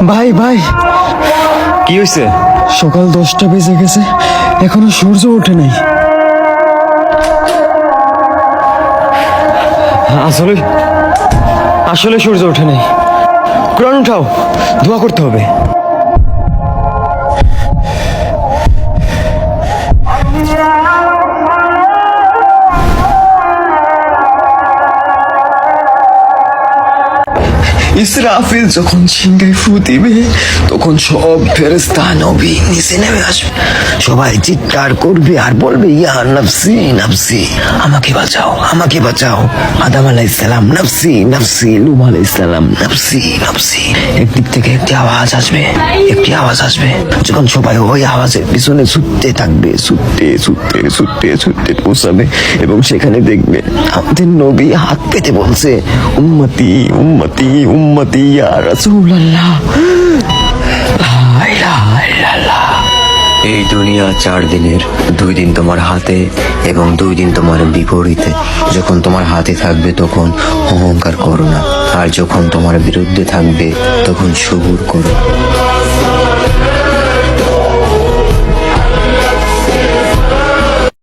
ভাই ভাই, কি হয়েছে? সকাল 10টা বেজে গেছে, এখনো সূর্য ওঠে নাই। আসলে আসলে সূর্য ওঠে নাই। কোরআন উঠাও, দোয়া করতে হবে। ইসরাফিল যখন সিংহে ফু দিবে তখন সব ফেরেশতা নবী নিচে নেমে আসবে। সবাই চিৎকার করবে আর বলবে, ইয়া নফসি নফসি, আমাকে বাঁচাও আমাকে বাঁচাও। আদম আলাইহিস সালাম নফসি নফসি, নূহ আলাইহিস সালাম নফসি নফসি। একদিক থেকে একটি আওয়াজ আসবে, একটি আওয়াজ আসবে। যখন সবাই ওই আওয়াজের পিছনে ছুটতে থাকবে, ছুটতে ছুটতে ছুটতে ছুটতে পৌঁছাবে এবং সেখানে দেখবে আমাদের নবী হাত পেতে বলছে, উম্মতি উম্মতি উম্মতি ইয়া রাসূলুল্লাহ, লা ইলাহা ইল্লাল্লাহ। এই দুনিয়া 4 দিনের, 2 দিন তোমার হাতে এবং 2 দিন তোমার বিপরীতে। যখন তোমার হাতে থাকবে তখন অহংকার করো না, আর যখন তোমার বিরুদ্ধে থাকবে তখন সবুর করো।